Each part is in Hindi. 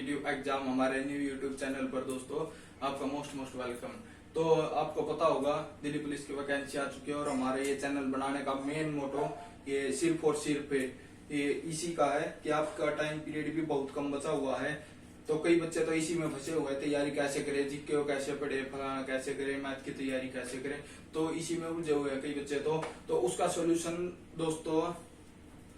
कॉम्पिटिटिव एग्जाम हमारे न्यू यूट्यूब चैनल पर दोस्तों आपका मोस्ट वेलकम। तो आपको पता होगा दिल्ली पुलिस की वैकेंसी आ चुकी है और हमारे ये चैनल बनाने का मेन मोटो ये सिर्फ और सिर्फ ये इसी का है कि आपका टाइम पीरियड भी बहुत कम बचा हुआ है। तो कई बच्चे तो इसी में फंसे हुए हैं, तैयारी कैसे करें, जीके को कैसे पढ़े, फलाना कैसे करें, मैथ की तैयारी कैसे करें, तो इसी में उलझे हुए हैं कई बच्चे। तो उसका सोल्यूशन दोस्तों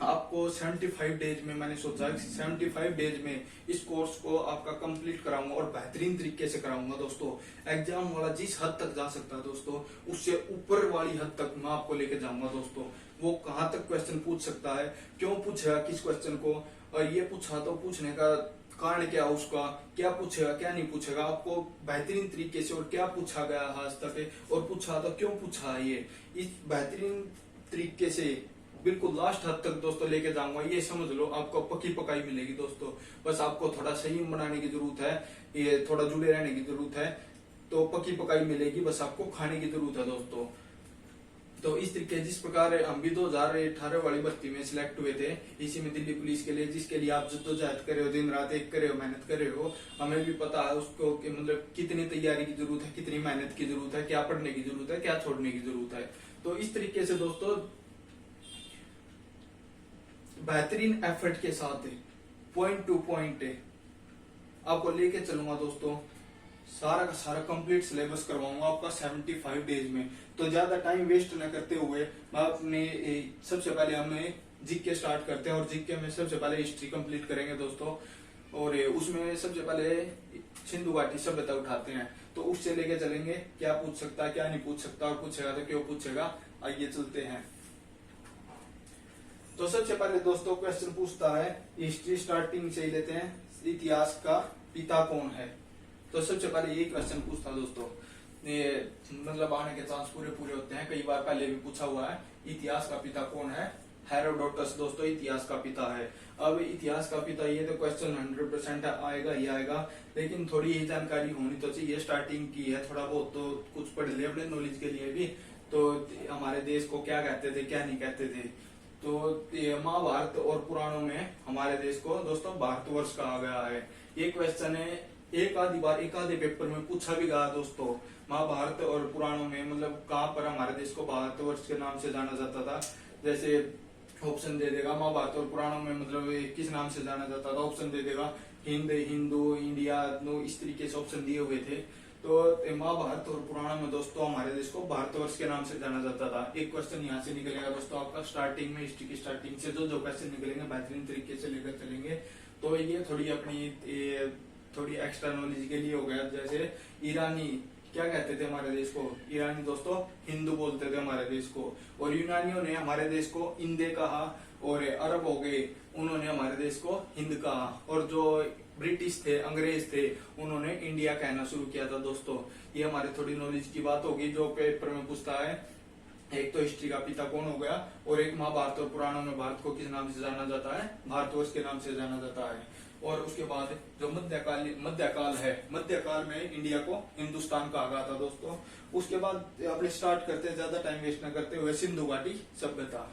आपको 75 डेज में मैंने सोचा 75 डेज में इस कोर्स को आपका कंप्लीट कराऊंगा और बेहतरीन तरीके से कराऊंगा दोस्तों। एग्जाम वाला जिस हद तक जा सकता है दोस्तों उससे ऊपर वाली हद तक मैं आपको लेके जाऊंगा दोस्तों। वो कहाँ तक क्वेश्चन पूछ सकता है, क्यों पूछेगा किस क्वेश्चन को, और ये पूछा तो पूछने का कारण क्या उसका, क्या पूछेगा क्या नहीं पूछेगा, आपको बेहतरीन तरीके से और क्या पूछा गया आज तक और पूछा तो क्यों पूछा है, ये इस बेहतरीन तरीके से बिल्कुल लास्ट हद तक दोस्तों लेके जाऊंगा। ये समझ लो आपको पक्की पकाई मिलेगी दोस्तों। बस आपको थोड़ा संयम बनाने की जरूरत है, ये थोड़ा जुड़े रहने की जरूरत है, तो पक्की पकाई मिलेगी। बस आपको खाने की जरूरत है दोस्तों। तो इस तरीके जिस प्रकार हम भी 2018 वाली भर्ती में सिलेक्ट हुए थे, इसी में दिल्ली पुलिस के लिए, जिसके लिए आप जद्दोजहद कर रहे हो, दिन रात एक कर रहे हो, मेहनत कर रहे हो, हमें भी पता है उसको कि मतलब कितनी तैयारी की जरूरत है, कितनी मेहनत की जरूरत है, क्या पढ़ने की जरूरत है, क्या छोड़ने की जरूरत है। तो इस तरीके से दोस्तों बेहतरीन एफर्ट के साथ पॉइंट टू पॉइंट आपको लेके चलूंगा दोस्तों। सारा का सारा कंप्लीट सिलेबस करवाऊंगा आपका 75 डेज में। तो ज्यादा टाइम वेस्ट न करते हुए मैं अपने सबसे पहले हमें जीके स्टार्ट करते हैं और जीके में सबसे पहले हिस्ट्री कंप्लीट करेंगे दोस्तों। और उसमें सबसे पहले सिंधु घाटी सभ्यता उठाते हैं, तो उससे लेके चलेंगे क्या पूछ सकता है क्या नहीं पूछ सकता, और पूछेगा तो क्यों पूछेगा। आइए चलते हैं। तो सबसे पहले दोस्तों क्वेश्चन पूछता है, हिस्ट्री स्टार्टिंग से ही लेते हैं, इतिहास का पिता कौन है। तो सबसे पहले ये क्वेश्चन पूछता दोस्तों, ये मतलब आने के चांस पूरे होते हैं, कई बार पहले भी पूछा हुआ है, इतिहास का पिता कौन है। हेरोडोटस दोस्तों इतिहास का पिता है। अब इतिहास का पिता ये तो क्वेश्चन 100% आएगा ही आएगा, लेकिन थोड़ी ही जानकारी होनी तो चाहिए, स्टार्टिंग की है, थोड़ा बहुत तो कुछ पढ़ ले अपने नॉलेज के लिए भी। तो हमारे देश को क्या कहते थे क्या नहीं कहते थे। तो महाभारत और पुराणों में हमारे देश को दोस्तों भारतवर्ष कहा गया है। ये क्वेश्चन है एक आधी बार एक आधे पेपर में पूछा भी गया दोस्तों। महाभारत और पुराणों में मतलब कहाँ पर हमारे देश को भारतवर्ष के नाम से जाना जाता था। जैसे ऑप्शन दे देगा महाभारत और पुराणों में मतलब किस नाम से जाना जाता था, ऑप्शन दे देगा हिंद, हिंदू, इंडिया, नो, इस तरीके से ऑप्शन दिए हुए थे। तो महाभारत और पुराण में दोस्तों हमारे देश को भारतवर्ष के नाम से जाना जाता था। एक क्वेश्चन यहाँ से निकलेगा दोस्तों आपका स्टार्टिंग में, हिस्ट्री की स्टार्टिंग से जो क्वेश्चन निकलेंगे बेहतरीन तरीके से लेकर चलेंगे। तो ये थोड़ी अपनी थोड़ी एक्स्ट्रा नॉलेज के लिए हो गया। जैसे ईरानी क्या कहते थे हमारे देश को, ईरानी दोस्तों हिंदू बोलते थे हमारे देश को, और यूनानियों ने हमारे देश को इंदे कहा, और अरब हो गए उन्होंने हमारे देश को हिंद कहा, और जो ब्रिटिश थे अंग्रेज थे उन्होंने इंडिया कहना शुरू किया था दोस्तों। ये हमारे थोड़ी नॉलेज की बात होगी जो पेपर में पूछता है। एक तो हिस्ट्री का पिता कौन हो गया, और एक महाभारत और पुराणों में भारत को किस नाम से जाना जाता है, भारतवर्ष के नाम से जाना जाता है। और उसके बाद जो मध्यकाल है, मध्यकाल में इंडिया को हिंदुस्तान कहा गया था दोस्तों। उसके बाद अपने स्टार्ट करते हैं ज्यादा टाइम वेस्ट न करते हुए सिंधु घाटी सभ्यता।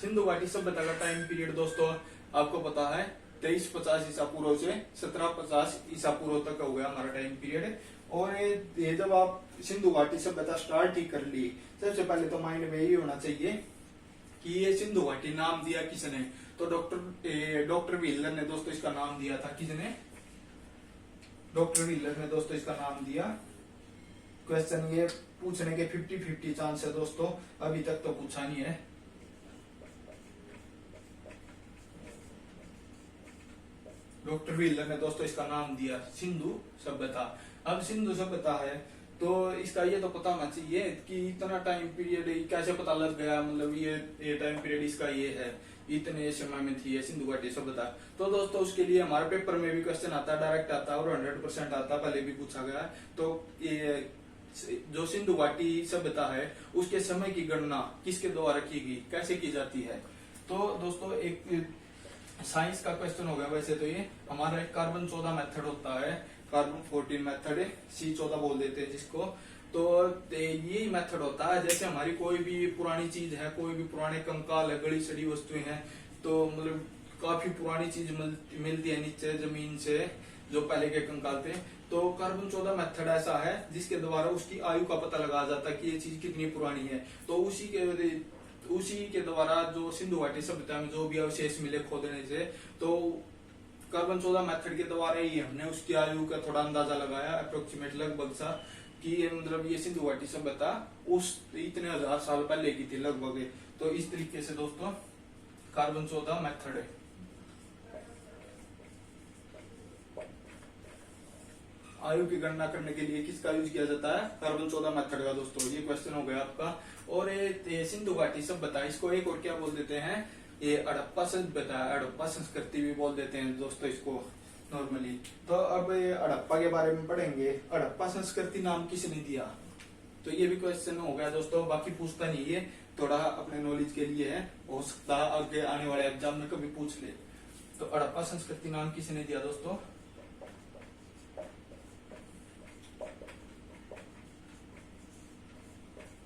सिंधु घाटी सभ्यता का टाइम पीरियड दोस्तों आपको पता है 2350 ईसा पूर्व से 1750 ईसा पूर्व तक हो गया हमारा टाइम पीरियड। और ये जब आप सिंधु घाटी सभ्यता स्टार्ट ही कर ली, सबसे पहले तो माइंड में यही होना चाहिए कि ये सिंधु घाटी नाम दिया किसने। तो डॉक्टर व्हीलर ने दोस्तों इसका नाम दिया था। किसने? डॉक्टर व्हीलर ने दोस्तों इसका नाम दिया। क्वेश्चन ये पूछने के 50-50 चांस है दोस्तों, अभी तक तो पूछा नहीं है। डॉक्टर व्हीलर ने दोस्तों इसका नाम दिया सिंधु सभ्यता। अब सिंधु सभ्यता है तो इसका ये तो पता होना चाहिए कि इतना टाइम पीरियड कैसे पता लग गया, मतलब ये टाइम पीरियड इसका ये है, इतने समय में थी ये सिंधु घाटी सभ्यता। तो दोस्तों उसके लिए हमारे पेपर में भी क्वेश्चन आता है, डायरेक्ट आता है और 100% आता है, पहले भी पूछा गया। तो ये जो सिंधु घाटी सभ्यता है उसके समय की गणना किसके द्वारा की गई, कैसे की जाती है। तो दोस्तों एक साइंस का क्वेश्चन हो गया। वैसे तो ये हमारा एक कार्बन 14 मेथड होता है, कार्बन 14 मेथड, C14 बोल देते हैं जिसको। तो यही मेथड होता है, जैसे हमारी कोई भी पुरानी चीज है, कोई भी पुराने कंकाल है, गली सड़ी वस्तुएं हैं, तो मतलब काफी पुरानी चीज मिलती है नीचे जमीन से, जो पहले के कंकाल थे। तो कार्बन 14 मेथड ऐसा है जिसके द्वारा उसकी आयु का पता लगाया जाता है कि ये चीज कितनी पुरानी है। तो उसी के द्वारा जो सिंधु घाटी सभ्यता में जो भी अवशेष मिले खोदने से, तो कार्बन 14 मेथड के द्वारा ही हमने उसकी आयु का थोड़ा अंदाजा लगाया अप्रोक्सीमेट लगभग सा, कि मतलब ये सिंधु घाटी सभ्यता उस इतने हजार साल पहले की थी लगभग। तो इस तरीके से दोस्तों कार्बन 14 मेथड है। आयु की गणना करने के लिए किसका यूज किया जाता है? कार्बन 14 मेथड का दोस्तों। ये क्वेश्चन हो गया आपका। और ये सिंधु घाटी सभ्यता, इसको एक और क्या बोल देते हैं, ये हड़प्पा सभ्यता, हड़प्पा संस्कृति भी बोल देते हैं दोस्तों इसको नॉर्मली। तो अब ये हड़प्पा के बारे में पढ़ेंगे। हड़प्पा संस्कृति नाम किसने दिया? तो ये भी क्वेश्चन हो गया दोस्तों, बाकी पूछता नहीं है, थोड़ा अपने नॉलेज के लिए है, हो सकता है आगे आने वाले एग्जाम में कभी पूछ ले। तो हड़प्पा संस्कृति नाम किसने दिया दोस्तों?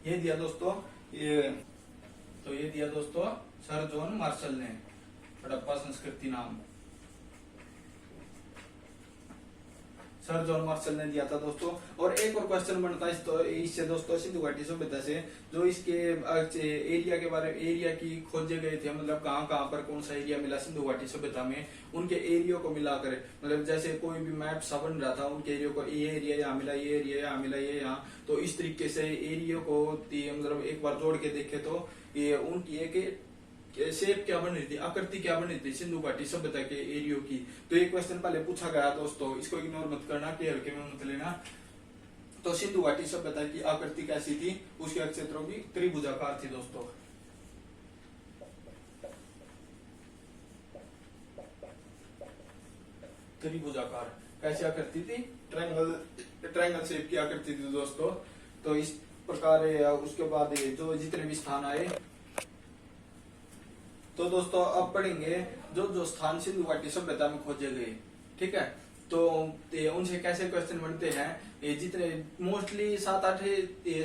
ये दिया दोस्तों, ये दिया दोस्तों सर जॉन मार्शल ने हड़प्पा संस्कृति नाम, सर जॉन मार्शल ने दिया था दोस्तों। और एक और क्वेश्चन बनता है इससे दोस्तों, सिंधु घाटी सभ्यता से, जो इसके एरिया के बारे में, एरिया की खोजे गए थे, मतलब कहाँ कहाँ पर कौन सा एरिया मिला सिंधु घाटी सभ्यता में, उनके एरिया को मिलाकर, मतलब जैसे कोई भी मैप सा बन रहा था, उनके एरिया को, ये एरिया यहाँ मिला, ये एरिया यहाँ मिला, ये यहाँ, तो इस तरीके से एरिया को मतलब एक बार जोड़ के देखे तो ये उनकी एक शेप क्या बन रही थी, आकृति क्या बन रही थी सिंधु घाटी सभ्यता के एरियो की। तो ये क्वेश्चन पहले पूछा गया दोस्तों, इसको इग्नोर मत करना, कि हल्के में मत लेना। तो सिंधु घाटी सभ्यता की आकृति कैसी थी? उसके क्षेत्रों की त्रिभुजाकार थी दोस्तों। त्रिभुजाकार कैसी आकृति थी? ट्रायंगल शेप की आकृति थी दोस्तों। तो इस प्रकार उसके बाद जो जितने भी स्थान आए, तो दोस्तों अब पढ़ेंगे जो जो स्थान सिंधु घाटी सभ्यता में खोजे गए, ठीक है। तो उनसे कैसे क्वेश्चन बनते हैं, ये जितने मोस्टली 7-8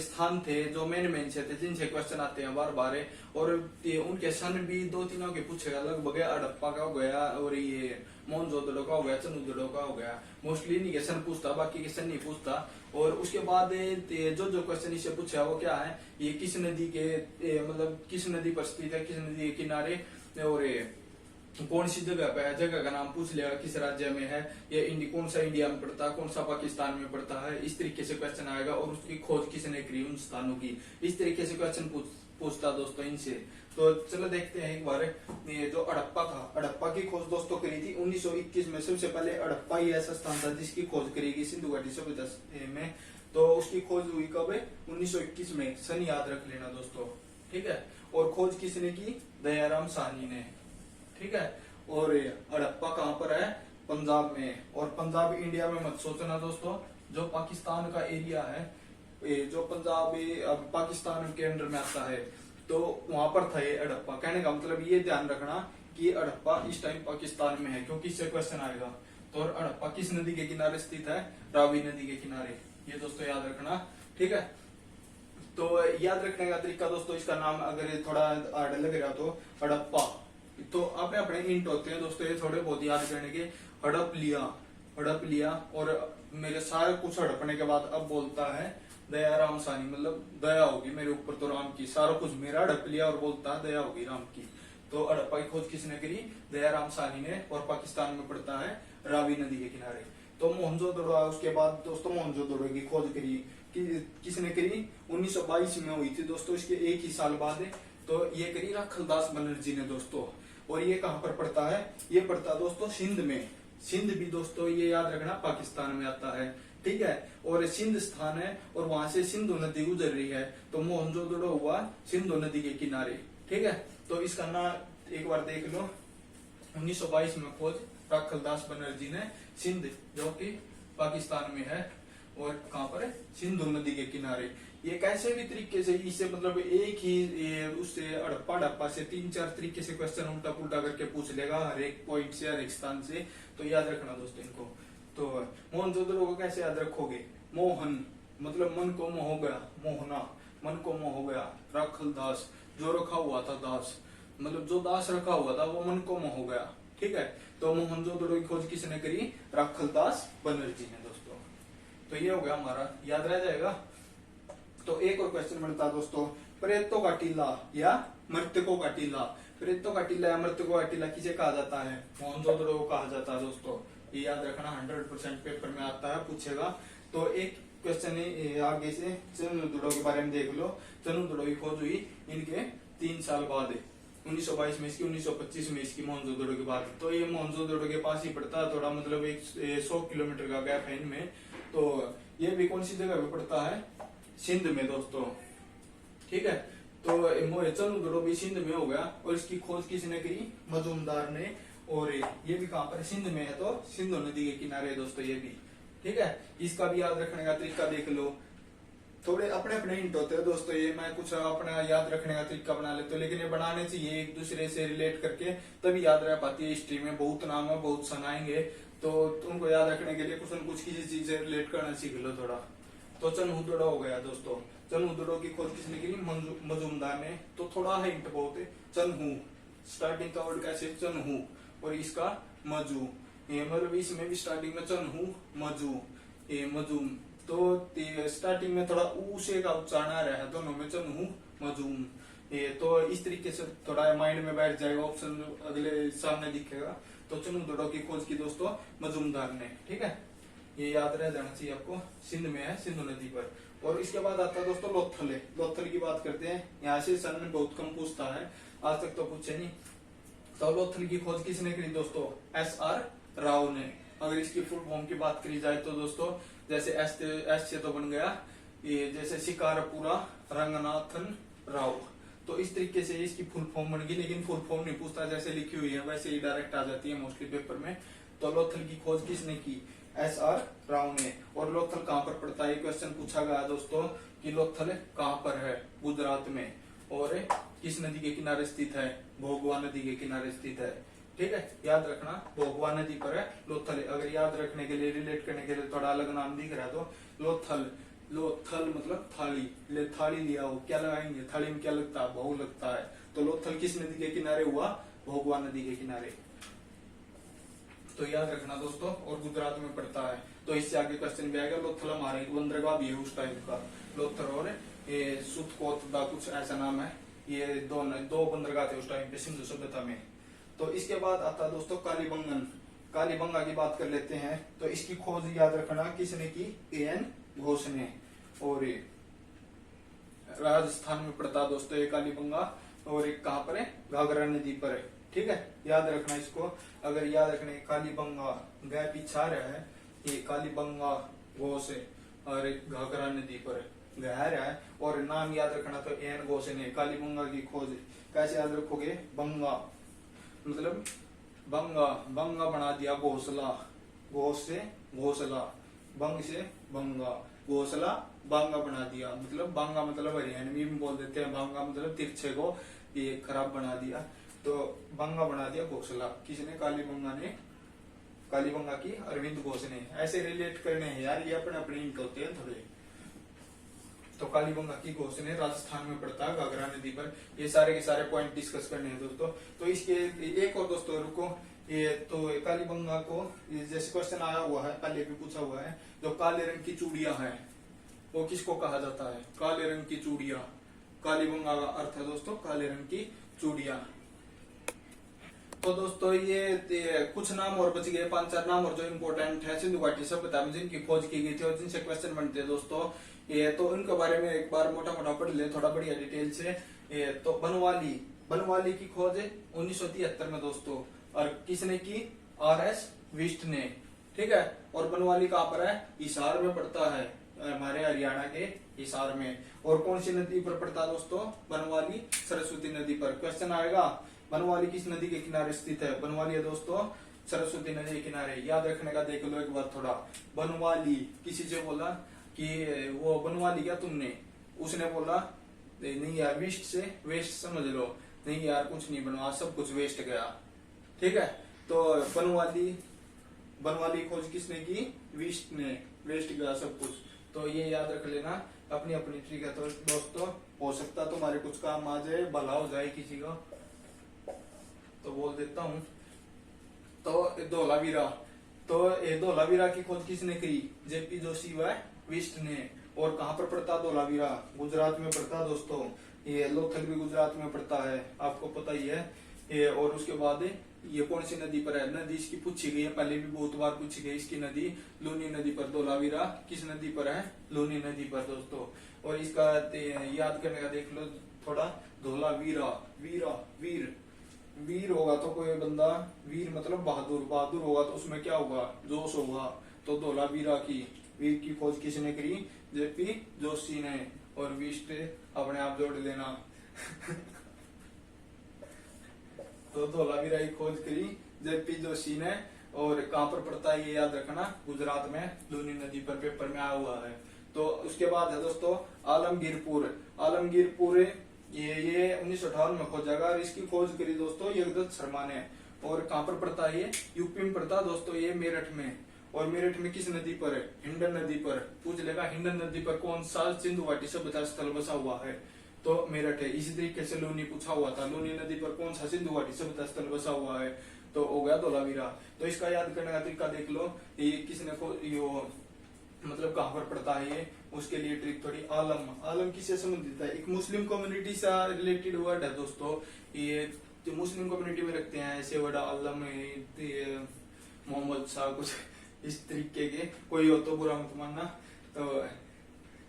स्थान थे जो मेन से थे, जिनसे क्वेश्चन आते हैं बार बार। और उनके सन भी 2-3 के पूछेगा, लगभग हड़प्पा का हो गया, और ये मोहनजोदड़ो का हो गया, चंद्रदड़ो का हो गया। मोस्टली इन्हीं के सन पूछता, बाकी के सन नहीं पूछता। और उसके बाद जो जो क्वेश्चन इससे पूछा वो क्या है, ये किस नदी के मतलब किस नदी पर स्थित है, किस नदी के किनारे, और कौन सी जगह पे है, जगह का नाम पूछ लिया, किस राज्य में है, ये कौन सा इंडिया में पड़ता है, कौन सा पाकिस्तान में पड़ता है, इस तरीके से क्वेश्चन आएगा। और उसकी खोज किसने करी उन स्थानों की, इस तरीके से क्वेश्चन पूछता दोस्तों इनसे। तो चलो देखते हैं एक बार। ये जो हड़प्पा था, हड़प्पा की खोज दोस्तों करी थी 1921 में। सबसे पहले हड़प्पा ही ऐसा स्थान था जिसकी खोज करी गई सिंधु घाटी सभ्यता में। तो उसकी खोज हुई कब? 1921 में। सन याद रख लेना दोस्तों, ठीक है। और खोज किसने की? दयाराम साहनी ने, ठीक है। और हड़प्पा कहाँ पर है? पंजाब में। और पंजाब इंडिया में मत सोचना दोस्तों, जो पाकिस्तान का एरिया है, जो पंजाब अब पाकिस्तान के अंडर में आता है, तो वहां पर था ये हड़प्पा। कहने का मतलब ये ध्यान रखना कि हड़प्पा इस टाइम पाकिस्तान में है, क्योंकि इससे क्वेश्चन आएगा। तो हड़प्पा किस नदी के किनारे स्थित है? रावी नदी के किनारे। ये दोस्तों याद रखना, ठीक है। तो याद रखने का तरीका दोस्तों, इसका नाम अगर थोड़ा हार्ड लग रहा तो हड़प्पा, तो अपने अपने हिंट होते हैं दोस्तों, ये थोड़े बहुत याद करने के। हड़प लिया, और मेरे सारे कुछ हड़पने के बाद अब बोलता है दयाराम साहनी, मतलब दया होगी मेरे ऊपर तो राम की, सारा कुछ मेरा हड़प लिया और बोलता है दया होगी राम की। तो हड़प्पा की खोज किसने करी? दयाराम साहनी ने। और पाकिस्तान में पड़ता है रावी नदी के किनारे। तो मोहनजोदड़ो, उसके बाद दोस्तों मोहनजोदड़ो की खोज करी किसने करी? 1922 में हुई थी दोस्तों, इसके एक ही साल बाद। तो ये करी राखलदास बनर्जी ने दोस्तों। और ये कहाँ पर पड़ता है? ये पड़ता दोस्तों सिंध में। सिंध भी दोस्तों ये याद रखना पाकिस्तान में आता है, ठीक है। और सिंध स्थान है, और वहां से सिंधु नदी गुजर रही है। तो मोहनजोदड़ो हुआ सिंधु नदी के किनारे, ठीक है। तो इसका नाम एक बार देख लो, 1922 में खोज राखलदास बनर्जी ने, सिंध जो कि पाकिस्तान में है, और कहाँ पर है? सिंधु नदी के किनारे। ये कैसे भी तरीके से इससे मतलब एक ही उससे हड़प्पा से 3-4 तरीके से क्वेश्चन उल्टा पुल्टा करके पूछ लेगा, हर एक पॉइंट से, हर एक स्थान से। तो याद रखना दोस्तों इनको। तो मोहनजोदड़ो को कैसे याद रखोगे? मोहन मतलब मन को मोह गया, मोहना मन को मोह गया। राखलदास जो रखा हुआ था दास, मतलब जो दास रखा हुआ था वो मन को मोह गया, ठीक है। तो मोहनजोदड़ो की खोज किसने करी? राखलदास बनर्जी ने दोस्तों। तो ये हो गया हमारा, याद रह जाएगा। तो एक और क्वेश्चन बनता है दोस्तों, प्रेतों का टीला या मृतकों का टीला। प्रेतों का टीला या मृतकों का टीला किसे कहा जाता है? मोहनजोदड़ो को कहा जाता है दोस्तों। ये याद रखना, 100% पेपर में आता है, पूछेगा। तो एक क्वेश्चन है आगे से, चनुदड़ो के बारे में देख लो। चनुदड़ो की खोज हुई इनके 3 साल बाद, 1922 में इसकी, 1925 में इसकी, मोहनजोदड़ो के बाद। तो ये मोहनजोदड़ो के पास ही पड़ता है, थोड़ा मतलब 100 किलोमीटर का गैप है इनमें। तो ये भी कौन सी जगह पे पड़ता है? सिंध में दोस्तों, ठीक है। तो चनुदड़ो भी सिंध में हो गया, और इसकी खोज किसने करी? मजूमदार ने। और ये भी कहां पर? सिंध में है, तो सिंधु नदी के किनारे है दोस्तों ये भी, ठीक है। इसका भी याद रखने का तरीका देख लो। थोड़े अपने अपने हिंट होते हैं दोस्तों, ये मैं कुछ अपना याद रखने का तरीका बना लेता हूँ, लेकिन ये बनाने चाहिए एक दूसरे से रिलेट करके, तभी याद रह पाती है। हिस्ट्री में बहुत नाम है, बहुत सुनाएंगे, तो तुमको याद रखने के लिए कुछ न कुछ किसी चीज से रिलेट करना सीख लो थोड़ा। तो चनुदड़ो हो गया दोस्तों। चनुदड़ो की खोज किसने की? मजूमदार ने। तो थोड़ा हिंट बहुत है, चनहू, स्टार्टिंग का वर्ड कैसे? चनहू, और इसका मजू, ये मतलब इसमें भी स्टार्टिंग में चनहू मजू, ये मजूम। तो स्टार्टिंग में थोड़ा ऊ से का उच्चारण आ रहा है दोनों में, चनहू मजूम। ये तो इस तरीके से थोड़ा माइंड में बैठ जाएगा, ऑप्शन अगले सामने दिखेगा। तो चनुदड़ो की खोज की दोस्तों मजूमदार ने, ठीक है। ये याद रह जाना चाहिए आपको, सिंध में है, सिंधु नदी पर। और इसके बाद आता है दोस्तों लोथल। लोथल की बात करते हैं, यहाँ से सन में बहुत कम पूछता है, आज तक तो पूछे नहीं। तो लोथल की खोज किसने करी दोस्तों? SR राव ने। अगर इसकी फुल फॉर्म की बात करी जाए तो दोस्तों, जैसे एस से तो बन गया ये, जैसे शिकारपुरा रंगनाथन राव, तो इस तरीके से इसकी फुल फॉर्म बन गई। लेकिन फुल फॉर्म नहीं पूछता, जैसे लिखी हुई है वैसे ही डायरेक्ट आ जाती है मोस्टली पेपर में। तो लोथल की खोज किसने की? SR राव ने। और लोथल कहाँ पर पड़ता है? क्वेश्चन पूछा गया दोस्तों कि लोथल कहाँ पर है? गुजरात में। और किस नदी के किनारे स्थित है? भोगवा नदी के किनारे स्थित है, ठीक है। याद रखना, भोगवा नदी पर है लोथल। अगर याद रखने के लिए, रिलेट करने के लिए थोड़ा अलग नाम दिख रहा है तो लोथल। लोथल मतलब थाली, ले थाली लिया हो, क्या लगाएंगे थाली में? क्या लगता है? भोग लगता है। तो लोथल किस नदी के किनारे हुआ? भोगवा नदी के किनारे। तो याद रखना दोस्तों, और गुजरात में पड़ता है। तो इससे आगे क्वेश्चन भी आएगा। लोथल हमारे बंदरगाह भी है उस टाइप का, लोथल और ये सुतकोत कुछ ऐसा नाम है। ये दो बंदरगाह थे उस टाइम पे सिंधु सभ्यता में। तो इसके बाद आता है दोस्तों कालीबंगन। कालीबंगा की बात कर लेते हैं। तो इसकी खोज याद रखना किसने की? AN घोष ने। और राजस्थान में पड़ता दोस्तों ये कालीबंगा, और एक कहां पर है? घाघरा नदी पर है, ठीक है। याद रखना इसको। अगर याद रखने, कालीबंगा गया पीछा रहा है, ये कालीबंगा घोष है, और एक घाघरा नदी पर गहरा है। और नाम याद रखना तो AN घोष ने। कालीबंगा की खोज कैसे याद रखोगे? बंगा मतलब बंगा, बंगा बना दिया घोसला, घोष से घोसला, बंग से बंगा, घोसला बांगा बना दिया। मतलब बांगा मतलब हरियाणवी में बोल देते हैं, बांगा मतलब तिरछे को ये खराब बना दिया। तो बांगा बना दिया घोसला किसने? कालीबंगा ने। कालीबंगा की अरविंद घोष ने। ऐसे रिलेट करने हैं यार, ये अपने अपने हिंट होते हैं थोड़े। तो कालीबंगा की घोष ने, राजस्थान में पड़ता है घाघरा नदी पर। ये सारे के सारे पॉइंट डिस्कस करने हैं दोस्तों। तो इसके एक और दोस्तों रुको, ये तो कालीबंगा को जैसे क्वेश्चन आया हुआ है, पहले भी पूछा हुआ है, जो काले रंग की चूड़ियां हैं वो किसको कहा जाता है? काले रंग की चूड़ियां। कालीबंगा का अर्थ है दोस्तों काले रंग की चूड़ियां। तो दोस्तों ये कुछ नाम और बच गए, 5-4 नाम और जो इम्पोर्टेंट है सिंधु घाटी सभ्यता में जिनकी खोज की गई थी और जिनसे क्वेश्चन बनते हैं दोस्तों। ये तो उनके बारे में एक बार मोटा मोटा पढ़ ले थोड़ा बढ़िया डिटेल से। ये तो बनवाली, बनवाली की खोज 1973 में दोस्तों, और किसने की? RS विष्ट ने, ठीक है। और बनवाली कहाँ पर है? हिसार में पड़ता है, हमारे हरियाणा के हिसार में। और कौन सी नदी पर पड़ता है दोस्तों? बनवाली सरस्वती नदी पर। क्वेश्चन आएगा बनवाली किस नदी के किनारे स्थित है? बनवाली है दोस्तों सरस्वती नदी के किनारे। याद रखने का देख लो एक बार थोड़ा। बनवाली, किसी से बोला कि वो बनवाली क्या तुमने? उसने बोला नहीं यार, वेस्ट से वेस्ट समझ लो। नहीं यार कुछ नहीं बनवा, सब कुछ वेस्ट गया, ठीक है। तो बनवाली, बनवाली खोज किसने की? विष्ट ने, वेस्ट गया सब कुछ। तो ये याद रख लेना अपनी अपनी, ठीक है। तो दोस्तों हो सकता तुम्हारे कुछ काम आ जाए, भला हो जाए किसी का, तो बोल देता हूँ। तो धोलावीरा, तो ये धोलावीरा की खोज किसने की? जेपी जोशी व विस्ट ने। और कहाँ पर पड़ता धोलावीरा? गुजरात में पड़ता दोस्तों। ये लोथल भी गुजरात में पड़ता है, आपको पता ही है ये। और उसके बाद ये कौन सी नदी पर है? नदी इसकी पूछी गई है, पहले भी बहुत बार पूछी गई इसकी नदी। लूनी नदी पर धोलावीरा किस नदी पर है? लूनी नदी पर दोस्तों। और इसका याद करने का देख लो थोड़ा। धोलावीरा, वीरा वीर, वीर होगा तो कोई बंदा, वीर मतलब बहादुर, बहादुर होगा तो उसमें क्या होगा? जोश होगा। तो धोलावीरा की, वीर की खोज किसने करी? जेपी जोशी ने। और विस्ट अपने आप जोड़ लेना। तो धोलावीरा की खोज करी जेपी जोशी ने। और कहाँ पर पड़ता है ये याद रखना, गुजरात में लूनी नदी पर, पेपर में आया हुआ है। तो उसके बाद है दोस्तों आलमगीरपुर। आलमगीरपुर ये 1958 में खोजा गया और इसकी खोज करी दोस्तों जगदत्त शर्मा ने। और कहाँ पर पड़ता है ये? यूपी में पड़ता है दोस्तों, ये मेरठ में। और मेरठ में किस नदी पर है? हिंडन नदी पर। पूछ लेगा हिंडन नदी पर कौन सा सिंधु घाटी सभ्यता स्थल बसा हुआ है? तो मेरठ है। इसी तरीके से लूनी पूछा हुआ था, लूनी नदी पर कौन सा सिंधु घाटी सभ्यता स्थल बसा हुआ है? तो हो गया धोलावीरा। तो इसका याद करने का तरीका देख लो, ये किसने को यो मतलब कहाँ पर पड़ता है ये, उसके लिए ट्रिक थोड़ी। आलम, आलम किससे संबंधित है? एक मुस्लिम कम्युनिटी से रिलेटेड वर्ड है दोस्तों। ये जो मुस्लिम कम्युनिटी में रखते हैं ऐसे वर्ड, आलम, मोहम्मद शाह, कुछ इस तरीके के। कोई हो तो बुरा मत मानना। तो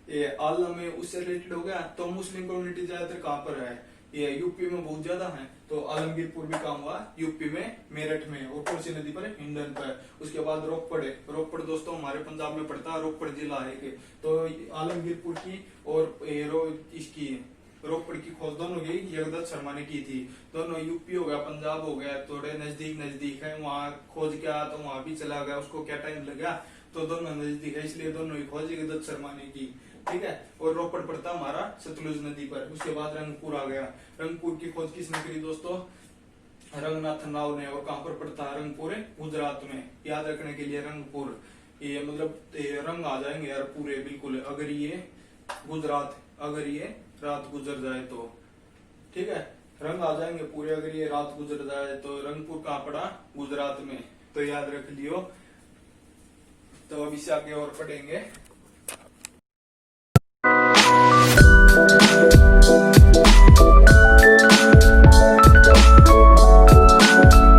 ये आलम में उससे रिलेटेड हो गया। तो मुस्लिम कम्युनिटी ज्यादातर कहाँ पर है? ये यूपी में बहुत ज्यादा है। तो आलमगीरपुर भी काम हुआ यूपी में, मेरठ में। और कौन सी नदी पर? हिंडन पर। उसके बाद रोपड़, रोपड़ दोस्तों हमारे पंजाब में पड़ता है, रोपड़ जिला है के। तो आलमगीरपुर की और इसकी रोपड़ की खोज दोनों की जगदत्त शर्मा ने की थी। दोनों यूपी हो गया, पंजाब हो गया, थोड़े नजदीक नजदीक है। वहाँ खोज किया तो वहां भी चला गया, उसको क्या टाइम लगा? तो दोनों नजदीक है, इसलिए दोनों ही खोज जगदत्त शर्मा ने की। ठीक है। और रोपड़ पड़ता हमारा सतलुज नदी पर। उसके बाद रंगपुर आ गया। रंगपुर की खोज किसने करी दोस्तों? रंगनाथन राव ने। और कहाँ पर पड़ता है? रंगपुर गुजरात में। याद रखने के लिए रंगपुर, ये मतलब रंग आ जाएंगे यार पूरे बिल्कुल, अगर ये गुजरात, अगर ये रात गुजर जाए तो। ठीक है, रंग आ जाएंगे पूरे अगर ये रात गुजर जाए तो। रंगपुर कहाँ पड़ा? गुजरात में। तो याद रख लियो। तो अब इससे आगे और पढ़ेंगे।